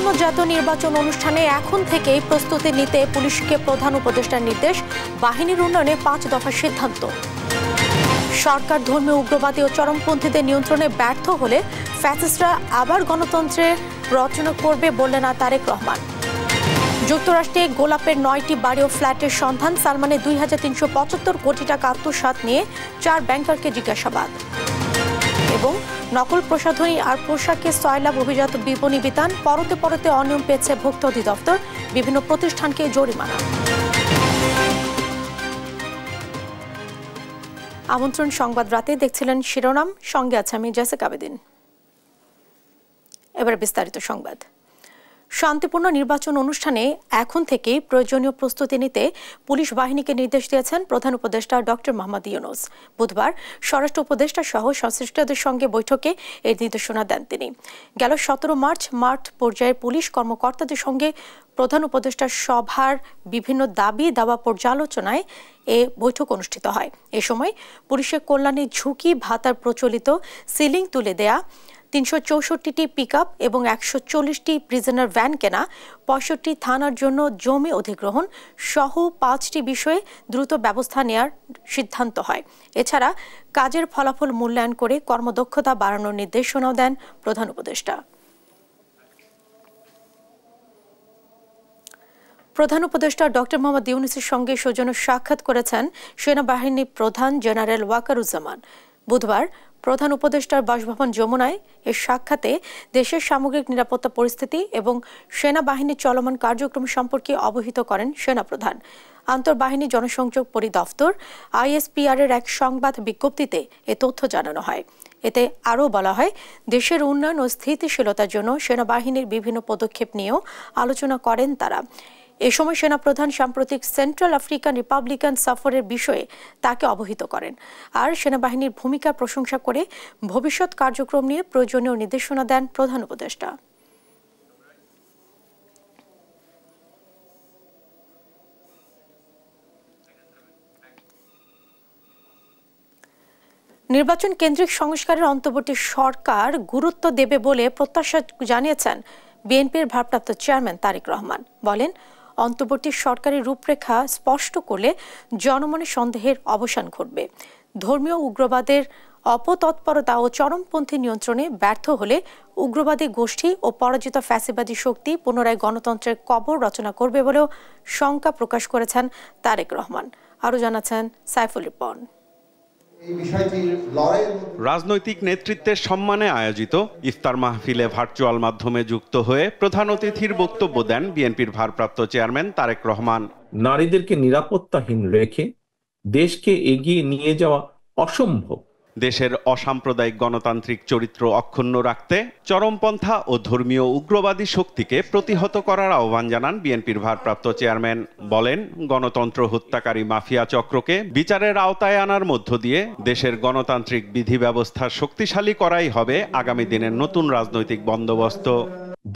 শান্তিপূর্ণ জাতীয় নির্বাচন অনুষ্ঠানে এখন থেকেই প্রস্তুতি নিতে পুলিশকে প্রধান উপদেষ্টার নির্দেশ, বাহিনীর উন্নয়নে 5 দফা সিদ্ধান্ত। সরকার ধর্মীয় উগ্রবাদী ও চরমপন্থীদের নিয়ন্ত্রণে ব্যর্থ হলে ফ্যাসিস্টরা আবার গণতন্ত্রের রচনা করবে বললেন তারেক রহমান। যুক্তরাষ্ট্রে গোলাপের 9টি বাড়ি ও ফ্ল্যাটের সন্ধান, সালমানের 2375 কোটি টাকা আত্মসাৎ নিয়ে 4 ব্যাংকারকে জিজ্ঞাসাবাদ। এবং নকল প্রসাধনী আর পোশাকে সয়লাভ অভিজাত বিপণী বিতান, পরতে পরতে অনিয়ম পেয়েছে ভোক্তা অধিদপ্তর, বিভিন্ন প্রতিষ্ঠানকে জরিমানা। আমন্ত্রণ সংবাদ রাতে দেখছিলেন শিরোনাম, সঙ্গে আছে আমি জেসিকা আবেদিন। এবার বিস্তারিত সংবাদ। শান্তিপূর্ণ নির্বাচন অনুষ্ঠানে এখন থেকেই প্রয়োজনীয় প্রস্তুতি নিতে পুলিশ বাহিনীকে নির্দেশ দিয়েছেন প্রধান উপদেষ্টা ডক্টর মোহাম্মদ ইউনূস। বুধবার স্বরাষ্ট্র উপদেষ্টা সহ সংশ্লিষ্টদের সঙ্গে বৈঠকে এই নির্দেশনা দেন তিনি। গেল 17 মার্চ মাঠ পর্যায়ের পুলিশ কর্মকর্তাদের সঙ্গে প্রধান উপদেষ্টার সভার বিভিন্ন দাবি দাওয়া পর্যালোচনায় এ বৈঠক অনুষ্ঠিত হয়। এ সময় পুলিশের কল্যাণে ঝুঁকি ভাতার প্রচলিত সিলিং তুলে দেয়া, 364টি পিকআপ এবং 140টি প্রিজনার ভ্যান কেনা, 65 থানার জন্য জমি অধিগ্রহণ সহ 5টি বিষয়ে দ্রুত ব্যবস্থা নেওয়ার সিদ্ধান্ত হয়। এছাড়া কাজের ফলাফল মূল্যায়ন করে কর্মদক্ষতা বাড়ানোর নির্দেশনাও দেন প্রধান উপদেষ্টা। প্রধান উপদেষ্টা ডক্টর মোহাম্মদ ইউনূসের সঙ্গে সৌজন্য সাক্ষাৎ করেছেন সেনাবাহিনী প্রধান জেনারেল ওয়াকারুজ্জামান। বুধবার প্রধান উপদেষ্টার বাসভবন যমুনায় এর সাক্ষাতে দেশের সামগ্রিক নিরাপত্তা পরিস্থিতি এবং সেনাবাহিনীর চলমান কার্যক্রম সম্পর্কে অবহিত করেন সেনাপ্রধান। আন্তঃবাহিনী জনসংযোগ পরিদপ্তর ISPR এর এক সংবাদ বিজ্ঞপ্তিতে এ তথ্য জানানো হয়। এতে আরও বলা হয়, দেশের উন্নয়ন ও স্থিতিশীলতার জন্য সেনাবাহিনীর বিভিন্ন পদক্ষেপ নিয়েও আলোচনা করেন তারা। এ সময় সেনাপ্রধান সাম্প্রতিক সেন্ট্রাল আফ্রিকান রিপাবলিকান সফরের বিষয়ে তাকে অবহিত করেন আর সেনাবাহিনীর ভূমিকার প্রশংসা করে ভবিষ্যৎ কার্যক্রম নিয়ে প্রয়োজনীয় নির্দেশনা দেন প্রধান উপদেষ্টা। নির্বাচন কেন্দ্রিক সংস্কারের অন্তর্বর্তী সরকার গুরুত্ব দেবে বলে প্রত্যাশা জানিয়েছেন বিএনপির ভারপ্রাপ্ত চেয়ারম্যান তারেক রহমান। বলেন, অন্তর্বর্তী সরকারের রূপরেখা স্পষ্ট করলে জনমনের সন্দেহের অবসান ঘটবে। ধর্মীয় উগ্রবাদের অপতৎপরতা ও চরমপন্থী নিয়ন্ত্রণে ব্যর্থ হলে উগ্রবাদী গোষ্ঠী ও পরাজিত ফ্যাসিবাদী শক্তি পুনরায় গণতন্ত্রের কবর রচনা করবে বলেও শঙ্কা প্রকাশ করেছেন তারেক রহমান। আরও জানাচ্ছেন সাইফুল রিপন। রাজনৈতিক নেতৃত্বের সম্মানে আয়োজিত ইফতার মাহফিলে ভার্চুয়াল মাধ্যমে যুক্ত হয়ে প্রধান অতিথির বক্তব্য দেন বিএনপির ভারপ্রাপ্ত চেয়ারম্যান তারেক রহমান। নারীদেরকে নিরাপত্তাহীন রেখে দেশকে এগিয়ে নিয়ে যাওয়া অসম্ভব। দেশের অসাম্প্রদায়িক গণতান্ত্রিক চরিত্র অক্ষুণ্ণ রাখতে চরমপন্থা ও ধর্মীয় উগ্রবাদী শক্তিকে প্রতিহত করার আহ্বান জানান বিএনপির ভারপ্রাপ্ত চেয়ারম্যান। বলেন, গণতন্ত্র হত্যাকারী মাফিয়া চক্রকে বিচারের আওতায় আনার মধ্য দিয়ে দেশের গণতান্ত্রিক বিধি ব্যবস্থা শক্তিশালী করাই হবে আগামী দিনের নতুন রাজনৈতিক বন্দোবস্ত।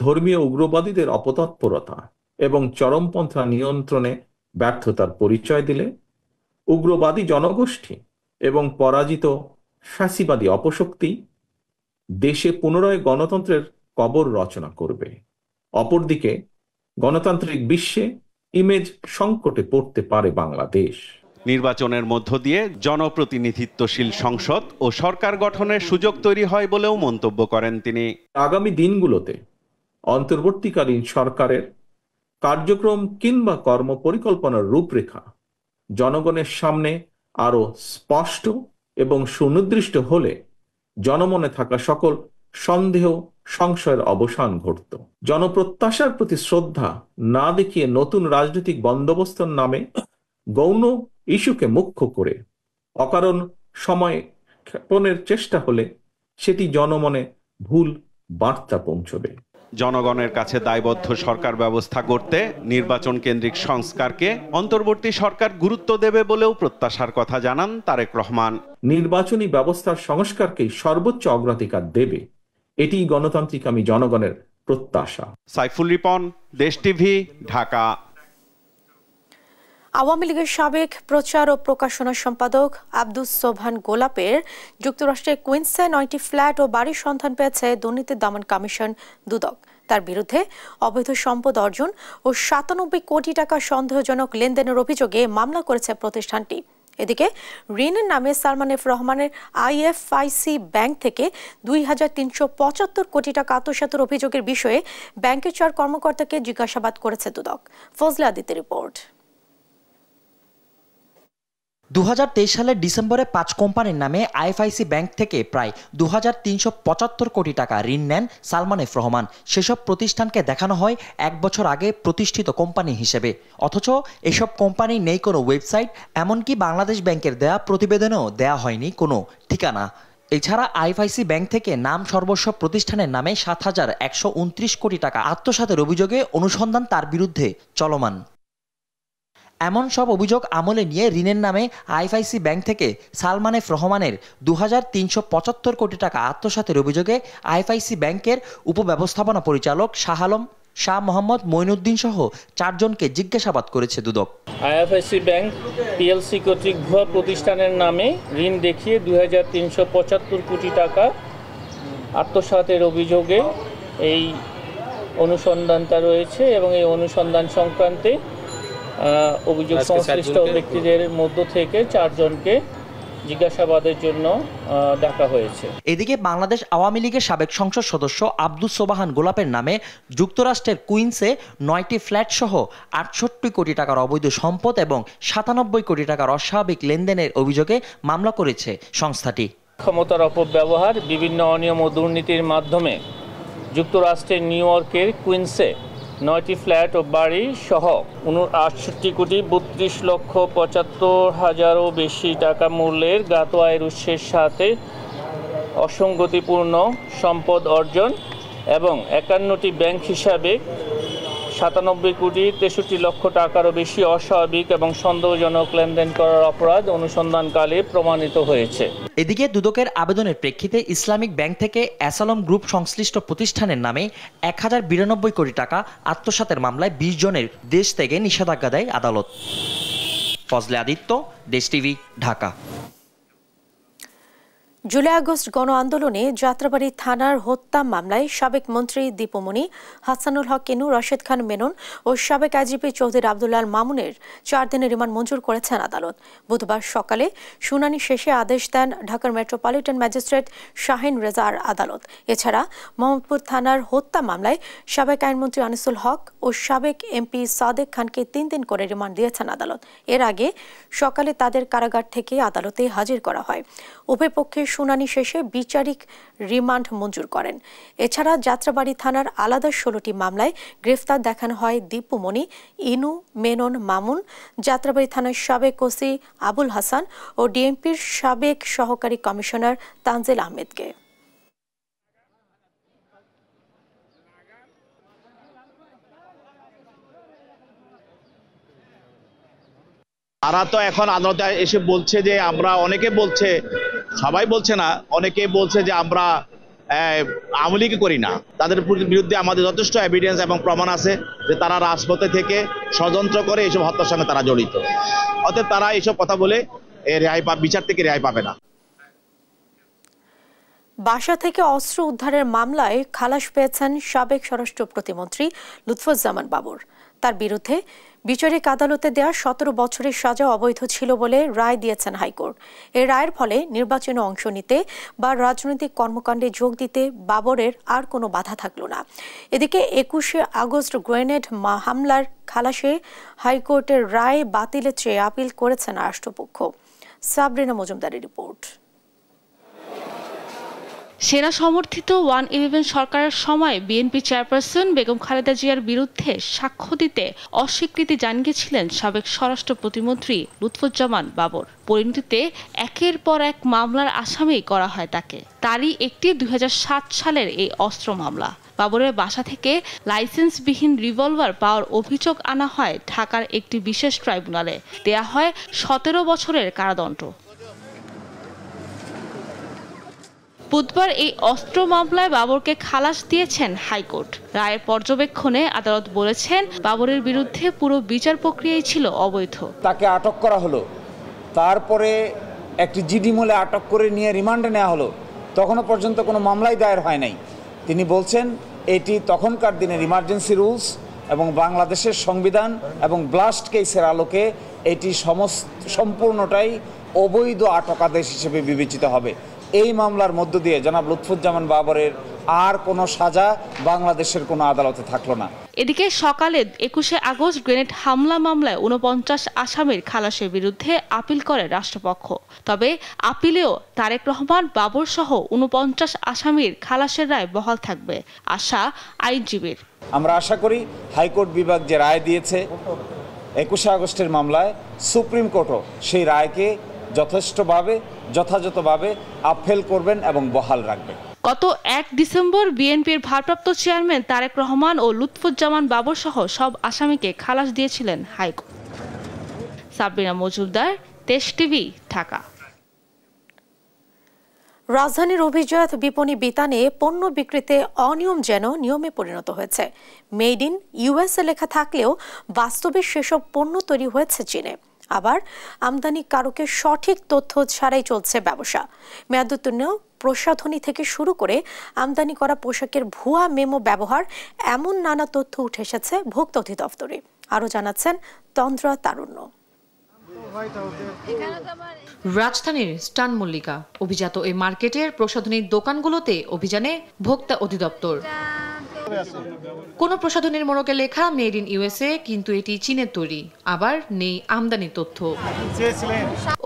ধর্মীয় উগ্রবাদীদের অপতৎপরতা এবং চরমপন্থা নিয়ন্ত্রণে ব্যর্থতার পরিচয় দিলে উগ্রবাদী জনগোষ্ঠী এবং পরাজিত ফ্যাসিবাদী অপশক্তি দেশে পুনরায় গণতন্ত্রের কবর রচনা করবে। অপরদিকে গণতান্ত্রিক বিশ্বে ইমেজ সংকটে পড়তে পারে বাংলাদেশ। নির্বাচনের মধ্য দিয়ে জনপ্রতিনিধিত্বশীল সংসদ ও সরকার গঠনের সুযোগ তৈরি হয় বলেও মন্তব্য করেন তিনি। আগামী দিনগুলোতে অন্তর্বর্তীকালীন সরকারের কার্যক্রম কিংবা কর্মপরিকল্পনার রূপরেখা জনগণের সামনে আরো স্পষ্ট এবং সুনির্দিষ্ট হলে জনমনে থাকা সকল সন্দেহ সংশয়ের অবসান ঘটত। জনপ্রত্যাশার প্রতি শ্রদ্ধা না দেখিয়ে নতুন রাজনৈতিক বন্দোবস্তের নামে গৌণ ইস্যুকে মুখ্য করে অকারণ সময় ক্ষেপণের চেষ্টা হলে সেটি জনমনে ভুল বার্তা পৌঁছবে। জনগণের কাছে দায়বদ্ধ সরকার ব্যবস্থা করতে নির্বাচন কেন্দ্রিক সংস্কারকে অন্তর্বর্তী সরকার গুরুত্ব দেবে বলেও প্রত্যাশার কথা জানান তারেক রহমান। নির্বাচনী ব্যবস্থার সংস্কারকেই সর্বোচ্চ অগ্রাধিকার দেবে, এটি গণতান্ত্রিকামী জনগণের প্রত্যাশা। সাইফুল রিপন, দেশ টিভি, ঢাকা। আওয়ামী লীগের সাবেক প্রচার ও প্রকাশনা সম্পাদক আব্দুস সোবহান গোলাপের যুক্তরাষ্ট্রের কুইন্সে 9টি ফ্ল্যাট ও বাড়ির সন্ধান পেয়েছে দুর্নীতি দমন কমিশন দুদক। তার বিরুদ্ধে অবৈধ সম্পদ অর্জন ও ৯৭ কোটি টাকা সন্দেহজনক লেনদেনের অভিযোগে মামলা করেছে প্রতিষ্ঠানটি। এদিকে ঋণের নামে সালমান এফ রহমানের আইএফআইসি ব্যাংক থেকে ২,৩৭৫ কোটি টাকা আত্মসাতের অভিযোগের বিষয়ে ব্যাংকের ৪ কর্মকর্তাকে জিজ্ঞাসাবাদ করেছে দুদক। ফজলে আদিত্যের রিপোর্ট। ২০২৩ সালের ডিসেম্বরে ৫ কোম্পানির নামে আইএফআইসি ব্যাংক থেকে প্রায় ২,৩৭৫ কোটি টাকা ঋণ নেন সালমান এফ রহমান। সেসব প্রতিষ্ঠানকে দেখানো হয় ১ বছর আগে প্রতিষ্ঠিত কোম্পানি হিসেবে, অথচ এসব কোম্পানি নেই কোনো ওয়েবসাইট, এমনকি বাংলাদেশ ব্যাংকের দেয়া প্রতিবেদনেও দেয়া হয়নি কোনো ঠিকানা। এছাড়া আইএফআইসি ব্যাংক থেকে নাম সর্বস্ব প্রতিষ্ঠানের নামে ৭,১২৯ কোটি টাকা আত্মসাতের অভিযোগে অনুসন্ধান তার বিরুদ্ধে চলমান। এমন সব অভিযোগ আমলে নিয়ে ঋণের নামে আইএফআইসি ব্যাংক থেকে সালমান এফ রহমানের ২,৩৭৫ কোটি টাকা আত্মসাতের অভিযোগে আইএফআইসি ব্যাংকের উপব্যবস্থাপনা পরিচালক শাহ আলম, শাহ মোহাম্মদ মঈনুদ্দিন সহ ৪ জনকে জিজ্ঞাসাবাদ করেছে দুদক। আইএফআইসি ব্যাংক পিএলসি কর্তৃক ভুয়া প্রতিষ্ঠানের নামে ঋণ দেখিয়ে ২,৩৭৫ কোটি টাকা আত্মসাতের অভিযোগে এই অনুসন্ধানটা রয়েছে এবং এই অনুসন্ধান সংক্রান্তে অভিযোগ সংশ্লিষ্ট ব্যক্তিদের মধ্য থেকে ৪ জনকে জিজ্ঞাসাবাদের জন্য ডাকা হয়েছে। এদিকে বাংলাদেশ আওয়ামী লীগের সাবেক সংসদ সদস্য আব্দুস সোবাহান গোলাপের নামে যুক্তরাষ্ট্রের কুইন্সে 9টি ফ্ল্যাট সহ ৬৮ কোটি টাকার অবৈধ সম্পদ এবং ৯৭ কোটি টাকার অস্বাভাবিক লেনদেনের অভিযোগে মামলা করেছে সংস্থাটি। ক্ষমতার অপব্যবহার, বিভিন্ন অনিয়ম ও দুর্নীতির মাধ্যমে যুক্তরাষ্ট্রের নিউ ইয়র্কের কুইন্সে 9টি ফ্ল্যাট ও বাড়ি সহ ৬৮ কোটি ৩২ লক্ষ ৭৫ হাজারও বেশি টাকা মূল্যের জ্ঞাত আয়ের উৎসের সাথে অসঙ্গতিপূর্ণ সম্পদ অর্জন এবং ৫১টি ব্যাংক হিসাবে ৯৭ কোটি ৬৩ লক্ষ টাকারও বেশি অস্বাভাবিক এবং সন্দেহজনক লেনদেন করার অপরাধ অনুসন্ধানকালে প্রমাণিত হয়েছে। এদিকে দুদকের আবেদনের প্রেক্ষিতে ইসলামিক ব্যাংক থেকে অ্যাসালম গ্রুপ সংশ্লিষ্ট প্রতিষ্ঠানের নামে ১,০৯২ কোটি টাকা আত্মসাতের মামলায় ২০ জনের দেশ থেকে নিষেধাজ্ঞা দেয় আদালত। ফজলে আদিত্য, দেশ টিভি, ঢাকা। জুলাই আগস্ট গণ আন্দোলনে যাত্রাবাড়ী থানার হত্যা মামলায় সাবেক মন্ত্রী দীপুমণি, হাসানুল হক কেনু, রশেদ খান মেনন ও সাবেক আইজিপি চৌধুরী আব্দুল্লাহ মামুনের ৪ দিনের রিমান্ড মঞ্জুর করেছেন আদালত। বুধবার সকালে শুনানি শেষে আদেশ দেন ঢাকার মেট্রোপলিটন ম্যাজিস্ট্রেট শাহিন রেজার আদালত। এছাড়া মোহাম্মদপুর থানার হত্যা মামলায় সাবেক আইনমন্ত্রী আনিসুল হক ও সাবেক এমপি সাদেক খানকে ৩ দিন করে রিমান্ড দিয়েছেন আদালত। এর আগে সকালে তাদের কারাগার থেকে আদালতে হাজির করা হয়। উভয় পক্ষের শুনানি শেষে বিচারিক রিমান্ড মঞ্জুর করেন। এছাড়া যাত্রাবাড়ী থানার আলাদা 16টি মামলায় গ্রেফতার দেখানো হয় দীপুমণি, ইনু, মেনন, মামুন, যাত্রাবাড়ী থানার সাবেক ওসি আবুল হাসান ও ডিএমপির সাবেক সহকারী কমিশনার তানজিল আহমেদকে। তারা তো এখন আদালতে এসে বলছে যে আমরা, অনেকে বলছে, সবাই বলছে না, অনেকে বলছে যে আমরা আওয়ামী লীগ করি না। তাদের বিরুদ্ধে আমাদের যথেষ্ট এভিডেন্স এবং প্রমাণ আছে যে তারা রাজপথে থেকে ষড়যন্ত্র করে এইসব হত্যার সঙ্গে তারা জড়িত। অতএব তারা এইসব কথা বলে বিচার থেকে রেহাই পাবে না। বাসা থেকে অস্ত্র উদ্ধারের মামলায় খালাস পেয়েছেন সাবেক স্বরাষ্ট্র প্রতিমন্ত্রী লুৎফুজ্জামান বাবর। তার বিরুদ্ধে বিচারিক আদালতে দেয়া ১৭ বছরের সাজা অবৈধ ছিল বলে রায় দিয়েছেন হাইকোর্ট। এই রায়ের ফলে নির্বাচনে অংশ নিতে বা রাজনৈতিক কর্মকাণ্ডে যোগ দিতে বাবরের আর কোনো বাধা থাকল না। এদিকে ২১শে আগস্ট গ্রেনেড হামলার খালাসে হাইকোর্টের রায় বাতিলের চেয়ে আপিল করেছেন রাষ্ট্রপক্ষ। সাবরিনা মজুমদারের রিপোর্ট। সেনা সমর্থিত 111 সরকারের সময় বিএনপি চেয়ারপারসন বেগম খালেদা জিয়ার বিরুদ্ধে সাক্ষ্য দিতে অস্বীকৃতি জানিয়েছিলেন সাবেক স্বরাষ্ট্র প্রতিমন্ত্রী লুৎফুজ্জামান বাবর। পরিণতিতে একের পর এক মামলার আসামি করা হয় তাকে। তারই একটি ২০০৭ সালের এই অস্ত্র মামলা। বাবরের বাসা থেকে লাইসেন্সবিহীন রিভলভার পাওয়ার অভিযোগ আনা হয় ঢাকার একটি বিশেষ ট্রাইব্যুনালে। দেয়া হয় ১৭ বছরের কারাদণ্ড। বুধবার এই অস্ত্র মামলায় বাবরকে খালাস দিয়েছেন হাইকোর্ট। রায়ের পর্যবেক্ষণে আদালত বলেছেন বাবরের বিরুদ্ধে পুরো বিচার প্রক্রিয়াই ছিল অবৈধ। তাকে আটক করা হলো, তারপরে একটি জিডি মূলে আটক করে নিয়ে রিমান্ডে নেওয়া হলো, তখনও পর্যন্ত কোনো মামলাই দায়ের হয় নাই। তিনি বলছেন এটি তখনকার দিনের ইমার্জেন্সি রুলস এবং বাংলাদেশের সংবিধান এবং ব্লাস্ট কেসের আলোকে এটি সম্পূর্ণটাই অবৈধ আটকাদেশ হিসেবে বিবেচিত হবে। এই মামলার মধ্য দিয়ে জনাব লুৎফুজ্জামান বাবরের আর কোনো সাজা বাংলাদেশের কোনো আদালতে থাকলো না। এদিকে সকালে 21শে আগস্ট গ্রেনেড হামলা মামলায় 49 আসামির খালাসের বিরুদ্ধে আপিল করে রাষ্ট্রপক্ষ। তবে আপিলেও তারেক রহমান, বাবর সহ 49 আসামির খালাসের রায় বহাল থাকবে, আশা আইনজীবীর। আমরা আশা করি হাইকোর্ট বিভাগ যে রায় দিয়েছে 21শে আগস্টের মামলায়, সুপ্রিম কোর্টও সেই রায়কে যথাযথভাবে আপিল করবেন এবং বহাল রাখবেন। গত 1 ডিসেম্বর বিএনপির ভারপ্রাপ্ত চেয়ারম্যান তারেক রহমান ও লুৎফুজ্জামান বাবর সহ সব আসামিকে খালাস দিয়েছিলেন হাইকোর্ট। সাবরিনা মজুমদার, দেশ টিভি, ঢাকা। রাজধানীর অভিজাত বিপণী বিতানে পণ্য বিক্রিতে অনিয়ম যেন নিয়মে পরিণত হয়েছে। মেড ইন ইউএসএ লেখা থাকলেও বাস্তবে সেসব পণ্য তৈরি হয়েছে চীনে। আবার আমদানিকারকের সঠিক তথ্য ছাড়াই চলছে ব্যবসা। মেয়াদোত্তীর্ণ প্রসাধনী থেকে শুরু করে আমদানি করা পোশাকের ভুয়া মেমো ব্যবহার, এমন নানা তথ্য উঠে এসেছে ভোক্তা অধিদপ্তরে। আরও জানাচ্ছেন তন্দ্রা তারুণ্য। রাজধানীর স্টান মল্লিকা অভিজাত এই মার্কেটের প্রসাধনীর দোকানগুলোতে অভিযানে ভোক্তা অধিদপ্তর। কোনো প্রসাধনীর মোড়কে লেখা মেড ইন ইউএসএ, কিন্তু এটি চীনের তৈরি, আবার নেই আমদানি তথ্য।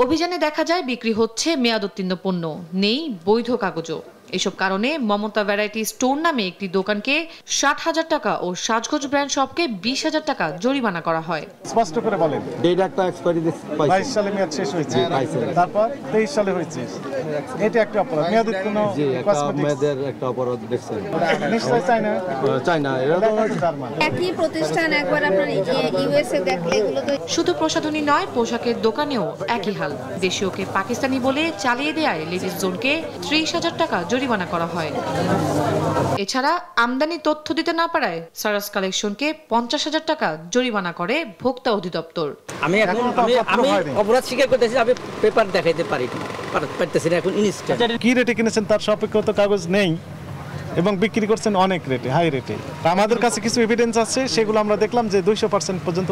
অভিযানে দেখা যায় বিক্রি হচ্ছে মেয়াদোত্তীর্ণ পণ্য, নেই বৈধ কাগজও। এসব কারণে মমতা ভ্যারাইটি স্টোর নামে একটি দোকানকে 60,000 টাকা ও সাজগোজ ব্র্যান্ড শপকে 20,000 টাকা জরিমানা করা হয়। স্পষ্ট করে বলেন, ডেট একটা এক্সপায়ারি 22 সালে মেয়াদ শেষ হয়েছে, তারপর 23 সালে হয়েছে। এটা একটা অপরাধ, মেয়াদোত্তীর্ণ কসমেটিক্সের একটা অপরাধ দেখছেন। নিশ্চয় চায়না এরা তো একই প্রতিষ্ঠান, একবার আপনার ইউএসএ দেখলে এগুলো তো। শুধু প্রসাধনী নয়, পোশাকের দোকানেও একই হাল। দেশীয়কে পাকিস্তানি বলে চালিয়ে দেয় লেডিস জোনকে 30,000 টাকা জরিমানা করা হয়। এছাড়া আমদানি তথ্য দিতে না পারায় সারাস কালেকশনকে 50,000 টাকা জরিমানা করে ভোক্তা অধিদপ্তর। আমি অপরাধ স্বীকার করতেছি, আমি পেপার দেখাইতে পারতেছি না এখন ইনস্ট্যান্ট। কি রেটে কিনেছেন তার সাপেক্ষে তো কাগজ নেই এবং বিক্রি করছেন অনেক রেটে, হাই রেটে। আমাদের কাছে কিছু এভিডেন্স আছে, সেগুলো আমরা দেখলাম যে 200% পর্যন্ত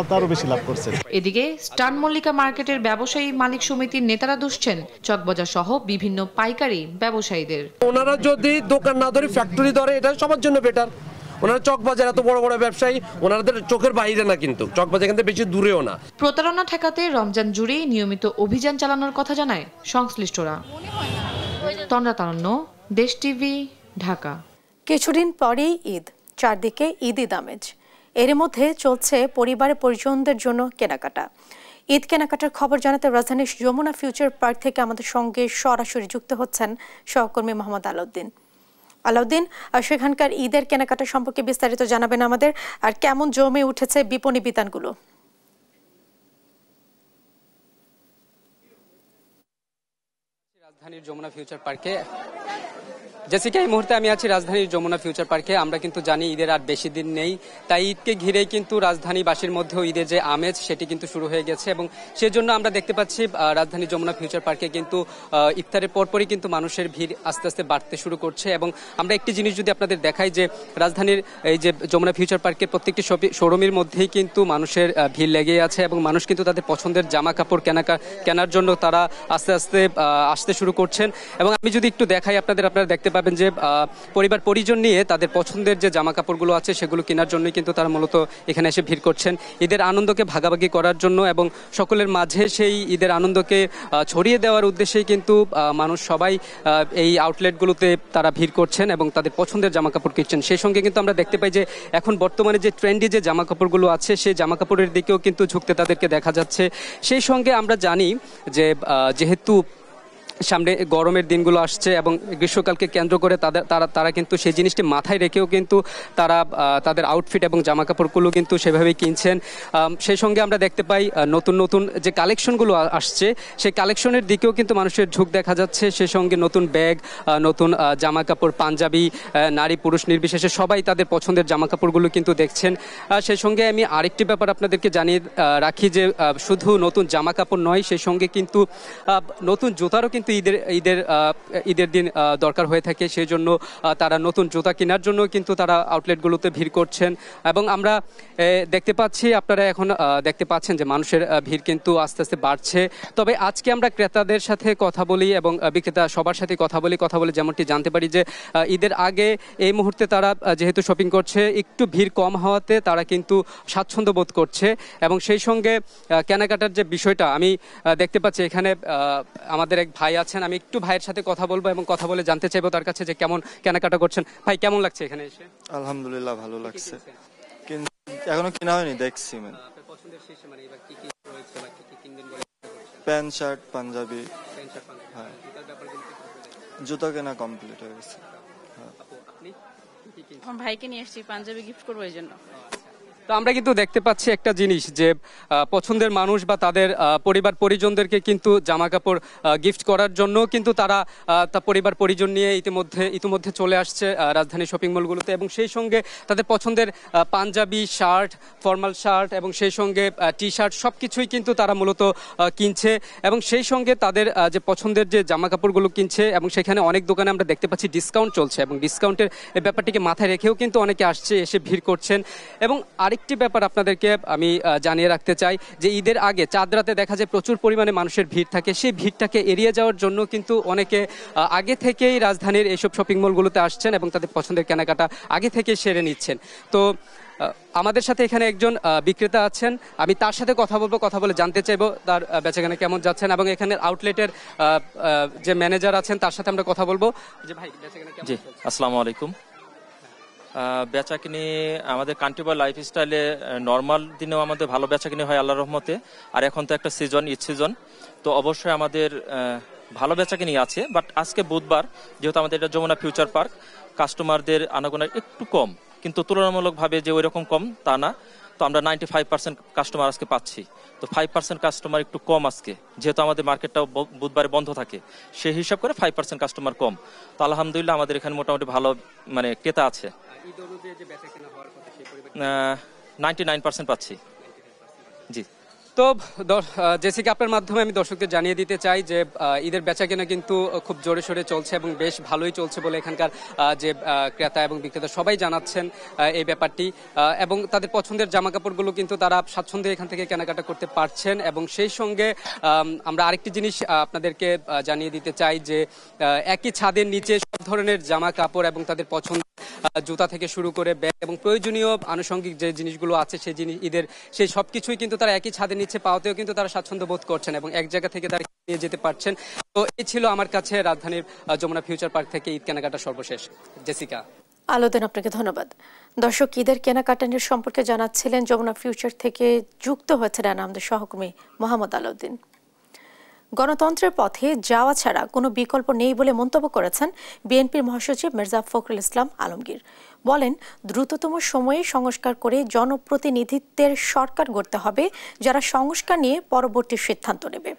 তারও বেশি লাভ করছে। এদিকে স্টান মল্লিকা মার্কেটের ব্যবসায়ী মালিক সমিতির নেতারা দুষছেন চকবাজার সহ বিভিন্ন পাইকারি ব্যবসায়ীদের। ওনারা যদি দোকান না ধরে ফ্যাক্টরি ধরে, এটা সবার জন্য বেটার। ওনারা চকবাজার এত বড় বড় ব্যবসায়ী, ওনাদের চোখের বাইরে না, কিন্তু চকবাজার কিন্তু বেশি দূরেও না। প্রতারণা ঠেকাতে রমজান জুড়ে নিয়মিত অভিযান চালানোর কথা জানায় সংশ্লিষ্টরা। তন্দ্রা তারুণ্য, দেশ টিভি, ঢাকা। কিছুদিন পরেই ঈদ, চারদিকে ঈদি আমেজ। এর মধ্যে চলছে পরিবারের পরিজনদের জন্য কেনাকাটা। ঈদ কেনাকাটার খবর জানাতে রাজধানীর যমুনা ফিউচার পার্ক থেকে আমাদের সঙ্গে সরাসরি যুক্ত হচ্ছেন সহকর্মী মোহাম্মদ আলাউদ্দিন। আলাউদ্দিন, সেখানকার ঈদের কেনাকাটা সম্পর্কে বিস্তারিত জানাবেন আমাদের, আর কেমন জমে উঠেছে বিপণী বিতানগুলো? রাজধানীর যমুনা ফিউচার পার্কে জেসিকা, এই মুহূর্তে আমি আছি রাজধানীর যমুনা ফিউচার পার্কে। আমরা কিন্তু জানি ঈদের আর বেশি দিন নেই, তাই ঈদকে ঘিরেই কিন্তু রাজধানীবাসীর মধ্যেও ঈদের যে আমেজ সেটি কিন্তু শুরু হয়ে গেছে এবং সেজন্য আমরা দেখতে পাচ্ছি রাজধানীর যমুনা ফিউচার পার্কে কিন্তু ইফতারের পরপরই কিন্তু মানুষের ভিড় আস্তে আস্তে বাড়তে শুরু করছে। এবং আমরা একটি জিনিস যদি আপনাদের দেখাই, যে রাজধানীর এই যে যমুনা ফিউচার পার্কের প্রত্যেকটি শোরুমের মধ্যেই কিন্তু মানুষের ভিড় লেগেই আছে এবং মানুষ কিন্তু তাদের পছন্দের জামা কাপড় কেনার জন্য তারা আস্তে আস্তে আসতে শুরু করছেন। এবং আমি যদি একটু দেখাই আপনারা দেখতে পাবেন যে পরিবার পরিজন নিয়ে তাদের পছন্দের যে জামা কাপড়গুলো আছে সেগুলো কেনার জন্যই কিন্তু তারা মূলত এখানে এসে ভিড় করছেন ঈদের আনন্দকে ভাগাভাগি করার জন্য এবং সকলের মাঝে সেই ঈদের আনন্দকে ছড়িয়ে দেওয়ার উদ্দেশ্যেই কিন্তু মানুষ সবাই এই আউটলেটগুলোতে তারা ভিড় করছেন এবং তাদের পছন্দের জামা কাপড় কিনছেন। সেই সঙ্গে কিন্তু আমরা দেখতে পাই যে এখন বর্তমানে যে ট্রেন্ডি যে জামা কাপড়গুলো আছে সেই জামা কাপড়ের দিকেও কিন্তু ঝুঁকতে তাদেরকে দেখা যাচ্ছে। সেই সঙ্গে আমরা জানি যে যেহেতু সামনে গরমের দিনগুলো আসছে এবং গ্রীষ্মকালকে কেন্দ্র করে তারা কিন্তু সেই জিনিসটি মাথায় রেখেও কিন্তু তারা তাদের আউটফিট এবং জামা কাপড়গুলো কিন্তু সেভাবেই কিনছেন। সেই সঙ্গে আমরা দেখতে পাই নতুন নতুন যে কালেকশনগুলো আসছে সেই কালেকশনের দিকেও কিন্তু মানুষের ঝোঁক দেখা যাচ্ছে। সেই সঙ্গে নতুন ব্যাগ, নতুন জামা কাপড়, পাঞ্জাবি, নারী পুরুষ নির্বিশেষে সবাই তাদের পছন্দের জামা কাপড়গুলো কিন্তু দেখছেন। সেই সঙ্গে আমি আরেকটি ব্যাপার আপনাদেরকে জানিয়ে রাখি যে শুধু নতুন জামা কাপড় নয়, সেই সঙ্গে কিন্তু নতুন জুতারও কিন্তু কিন্তু ঈদের দিন দরকার হয়ে থাকে, সেই জন্য তারা নতুন জুতা কেনার জন্য কিন্তু তারা আউটলেটগুলোতে ভিড় করছেন। এবং আমরা দেখতে পাচ্ছি, আপনারা এখন দেখতে পাচ্ছেন যে মানুষের ভিড় কিন্তু আস্তে আস্তে বাড়ছে। তবে আজকে আমরা ক্রেতাদের সাথে কথা বলি এবং বিক্রেতা সবার সাথে কথা বলে যেমনটি জানতে পারি যে ঈদের আগে এই মুহূর্তে তারা যেহেতু শপিং করছে, একটু ভিড় কম হওয়াতে তারা কিন্তু স্বাচ্ছন্দ্য বোধ করছে। এবং সেই সঙ্গে কেনাকাটার যে বিষয়টা আমি দেখতে পাচ্ছি, এখানে আমাদের এক ভাই আছেন, আমি একটু ভাইয়ের সাথে কথা বলবো এবং কথা বলে জানতে চাইবো তার কাছে যে কেমন কেনাকাটা করছেন। ভাই, কেমন লাগছে এখানে এসে? আলহামদুলিল্লাহ, ভালো লাগছে, কিন্তু এখনো কেনা হয়নি, দেখছি। প্যান্ট শার্ট পাঞ্জাবি, হ্যাঁ, জুতো কেনা কমপ্লিট হয়ে গেছে। আমার ভাইকে নিয়ে এসেছি, পাঞ্জাবি গিফট করবো এই জন্য। তো আমরা কিন্তু দেখতে পাচ্ছি একটা জিনিস যে পছন্দের মানুষ বা তাদের পরিবার পরিজনদেরকে কিন্তু জামা কাপড় গিফট করার জন্য কিন্তু তারা পরিবার পরিজন নিয়ে ইতিমধ্যে চলে আসছে রাজধানী শপিং মলগুলোতে। এবং সেই সঙ্গে তাদের পছন্দের পাঞ্জাবি, শার্ট, ফর্মাল শার্ট এবং সেই সঙ্গে টি শার্ট সব কিছুই কিন্তু তারা মূলত কিনছে। এবং সেই সঙ্গে তাদের যে পছন্দের যে জামা কাপড়গুলো কিনছে, এবং সেখানে অনেক দোকানে আমরা দেখতে পাচ্ছি ডিসকাউন্ট চলছে, এবং ডিসকাউন্টের এই ব্যাপারটিকে মাথায় রেখেও কিন্তু অনেকে আসছে, এসে ভিড় করছেন। এবং আরেকটি ব্যাপার আপনাদেরকে আমি জানিয়ে রাখতে চাই যে ঈদের আগে চাঁদ রাতে দেখা যায় প্রচুর পরিমাণে মানুষের ভিড় থাকে, সেই ভিড়টাকে এড়িয়ে যাওয়ার জন্য কিন্তু অনেকে আগে থেকেই রাজধানীর এইসব শপিং মলগুলোতে আসছেন এবং তাদের পছন্দের কেনাকাটা আগে থেকে সেরে নিচ্ছেন। তো আমাদের সাথে এখানে একজন বিক্রেতা আছেন, আমি তার সাথে কথা বলে জানতে চাইবো তার বেচাকেনা কেমন যাচ্ছেন, এবং এখানের আউটলেটের যে ম্যানেজার আছেন তার সাথে আমরা কথা বলবো। যে ভাই, বেচাকেনা কেমন? জি, আসসালামু আলাইকুম। বেচাকিনি আমাদের কান্ট্রি লাইফস্টাইলে নর্মাল দিনেও আমাদের ভালো বেচাকিনি হয় আল্লাহর রহমতে। আর এখন তো একটা সিজন, ঈদ সিজন, তো অবশ্যই আমাদের ভালো বেচাকিনি আছে। বাট আজকে বুধবার, যেহেতু আমাদের এটা যমুনা ফিউচার পার্ক, কাস্টমারদের আনাগোনা একটু কম, কিন্তু তুলনামূলকভাবে যে ওইরকম কম তা না। তো আমরা 95% কাস্টমার আজকে পাচ্ছি, তো 5% কাস্টমার একটু কম আজকে, যেহেতু আমাদের মার্কেটটাও বুধবারে বন্ধ থাকে, সেই হিসাব করে 5% কাস্টমার কম। তো আলহামদুলিল্লাহ আমাদের এখানে মোটামুটি ভালো ক্রেতা আছে। 99% পাচ্ছি। জি। তো জেসিকা, আপনার মাধ্যমে আমি দর্শকদের জানিয়ে দিতে চাই যে ঈদের বেচাকেনা কিন্তু খুব জোরে সোরে চলছে এবং বেশ ভালোই চলছে বলে এখানকার যে ক্রেতা এবং বিক্রেতা সবাই জানাচ্ছেন এই ব্যাপারটি। এবং তাদের পছন্দের জামা কাপড়গুলো কিন্তু তারা স্বাচ্ছন্দ্যে এখান থেকে কেনাকাটা করতে পারছেন। এবং সেই সঙ্গে আমরা আরেকটি জিনিস আপনাদেরকে জানিয়ে দিতে চাই যে একই ছাদের নিচে সব ধরনের জামা কাপড় এবং তাদের পছন্দ জুতা থেকে শুরু করে ব্যাগ এবং প্রয়োজনীয় আনুষঙ্গিক যে জিনিসগুলো আছে সেই ঈদের সেই সবকিছুই কিন্তু তারা একই ছাদের নিচে পাওয়াতেও কিন্তু তারা স্বাচ্ছন্দ্য বোধ করছেন এবং এক জায়গা থেকে তারা নিয়ে যেতে পারছেন। তো এই ছিল আমার কাছে রাজধানীর যমুনা ফিউচার পার্ক থেকে ঈদ কেনাকাটা সর্বশেষ। জেসিকা। আলোদিন, আপনাকে ধন্যবাদ। দর্শক, ঈদের কেনাকাটা নিয়ে সম্পর্কে জানাচ্ছিলেন যমুনা ফিউচার থেকে যুক্ত হয়েছিলেন আমাদের সহকর্মী মোহাম্মদ আলোদিন। গণতন্ত্রের পথে যাওয়া ছাড়া কোনো বিকল্প নেই বলে মন্তব্য করেছেন বিএনপির মহাসচিব মির্জা ফখরুল ইসলাম আলমগীর। বলেন, দ্রুততম সময়ে সংস্কার করে জনপ্রতিনিধিত্বের সরকার গড়তে হবে, যারা সংস্কার নিয়ে পরবর্তী সিদ্ধান্ত নেবে।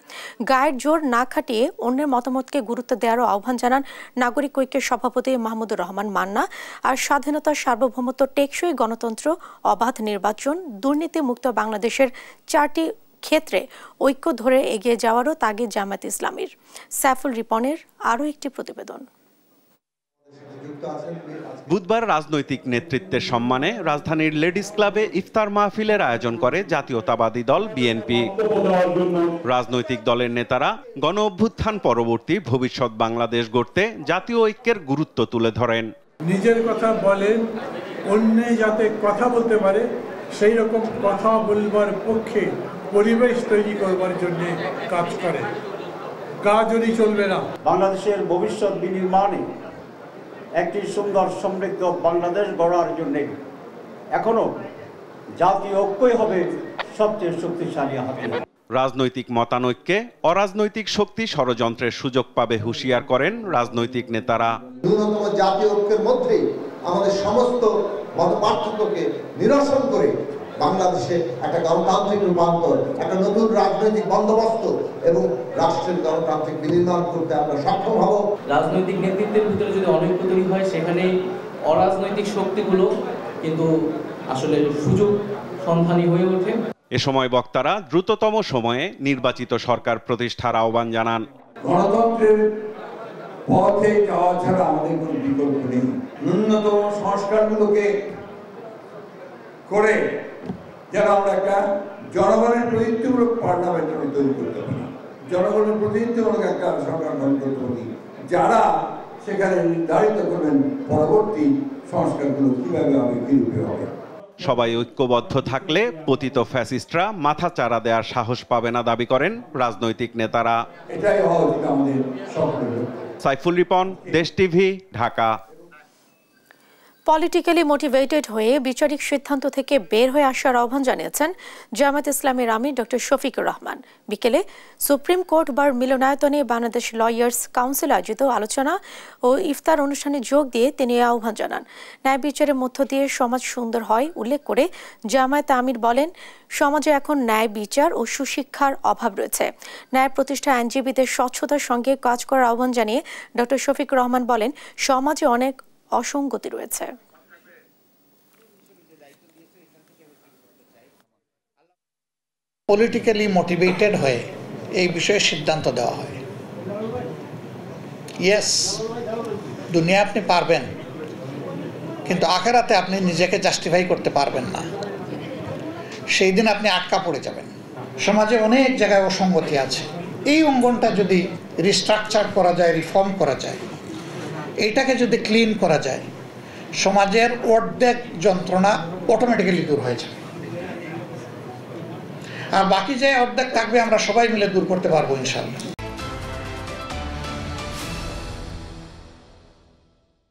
গায়ের জোর না খাটিয়ে অন্যের মতামতকে গুরুত্ব দেওয়ারও আহ্বান জানান নাগরিক ঐক্যের সভাপতি মাহমুদুর রহমান মান্না। আর স্বাধীনতা, সার্বভৌমত্ব, টেকসই গণতন্ত্র, অবাধ নির্বাচন, দুর্নীতিমুক্ত বাংলাদেশের 4টি ক্ষেত্রে ঐক্য ধরে এগিয়ে যাওয়ারও তাগিদ জামায়াত ইসলামীর। সাইফুল রিপনের আরও একটি প্রতিবেদন। বুধবার রাজনৈতিক নেতৃত্বের সম্মানে রাজধানীর লেডিস ক্লাবে ইফতার মাহফিলের আয়োজন করে জাতীয়তাবাদী দল বিএনপি। রাজনৈতিক দলের নেতারা গণ অভ্যুত্থান পরবর্তী ভবিষ্যৎ বাংলাদেশ গড়তে জাতীয় ঐক্যের গুরুত্ব তুলে ধরেন। নিজের কথা বলেন, অন্য যাতে কথা বলতে পারে সেই রকম কথা বলবার পক্ষে পরিবেশ তৈরি করবার জন্য কাজ করে। কাজই চলবে না। বাংলাদেশের ভবিষ্যৎ বিনির্মাণে একটি সুন্দর সমৃদ্ধ বাংলাদেশ গড়ার জন্য এখনো জাতীয় ঐক্যই হবে সবচেয়ে শক্তিশালী হাতিয়ার। রাজনৈতিক মতানৈক্যে অরাজনৈতিক শক্তি ষড়যন্ত্রের সুযোগ পাবে হুঁশিয়ার করেন রাজনৈতিক নেতারা। ন্যূনতম জাতীয় ঐক্যের মধ্যেই আমাদের সমস্ত মতপার্থক্যকে নিরসন করে বাংলাদেশে একটা গণতান্ত্রিক রূপান্তর, একটা নতুন রাজনৈতিক বন্দোবস্ত এবং রাষ্ট্রের গণতান্ত্রিক বিনির্মাণ করতে আমরা সক্ষম হব। রাজনৈতিক নেতৃত্বের ভিতরে যদি অনৈক্য তৈরি হয়, সেখানে অরাজনৈতিক শক্তিগুলো কিন্তু আসলে সুযোগ সন্ধানী হয়ে ওঠে। এ সময় বক্তারা দ্রুততম সময়ে নির্বাচিত সরকার প্রতিষ্ঠার আহ্বান জানান। গণতন্ত্রের পথে যাওয়া ছাড়া আমাদের কোনো বিকল্প নেই। ন্যূনতম সংস্কারগুলোকে করে যেন আমরা একটা জনগণের প্রতিনিধিমূলক পার্লামেন্ট আমি তৈরি করতে পারি, জনগণের প্রতিনিধিমূলক একটা সরকার গঠন করতে পারি, যারা সেখানে নির্ধারিত করবেন পরবর্তী সংস্কারগুলো কিভাবে হবে, কি রূপে হবে। সবাই ঐক্যবদ্ধ থাকলে পতিত ফ্যাসিস্টরা মাথা চাড়া দেওয়ার সাহস পাবে না দাবি করেন রাজনৈতিক নেতারা। এটাই হওয়া উচিত আমাদের সকলের। সাইফুল রিপন, দেশ টিভি, ঢাকা। পলিটিক্যালি মোটিভেটেড হয়ে বিচারিক সিদ্ধান্ত থেকে বের হয়ে আসার আহ্বান জানিয়েছেন জামায়াত ইসলামীর আমির ডক্টর শফিকুর রহমান। বিকেলে সুপ্রিম কোর্ট বার মিলনায়তনে বাংলাদেশ লয়ার্স কাউন্সিল আয়োজিত আলোচনা ও ইফতার অনুষ্ঠানে যোগ দিয়ে তিনি এই আহ্বান জানান। ন্যায় বিচারের মধ্য দিয়ে সমাজ সুন্দর হয় উল্লেখ করে জামায়াত আমির বলেন, সমাজে এখন ন্যায় বিচার ও সুশিক্ষার অভাব রয়েছে। ন্যায় প্রতিষ্ঠা আইনজীবীদের স্বচ্ছতার সঙ্গে কাজ করার আহ্বান জানিয়ে ডক্টর শফিকুর রহমান বলেন, সমাজে অনেক অসঙ্গতি রয়েছে। পলিটিক্যালি মোটিভেটেড হয়ে এই বিষয়ে সিদ্ধান্ত দেওয়া হয়। ইয়েস, দুনিয়া আপনি পারবেন, কিন্তু আখেরাতে আপনি নিজেকে জাস্টিফাই করতে পারবেন না। সেই দিন আপনি আটকা পড়ে যাবেন। সমাজে অনেক জায়গায় অসঙ্গতি আছে। এই অঙ্গনটা যদি রিস্ট্রাকচার করা যায়, রিফর্ম করা যায়, এইটাকে যদি ক্লিন করা যায়, সমাজের অর্ধেক যন্ত্রণা অটোমেটিক্যালি দূর হয়ে যাবে। আর বাকি যে অর্ধেক থাকবে আমরা সবাই মিলে দূর করতে পারবো ইনশাআল্লাহ।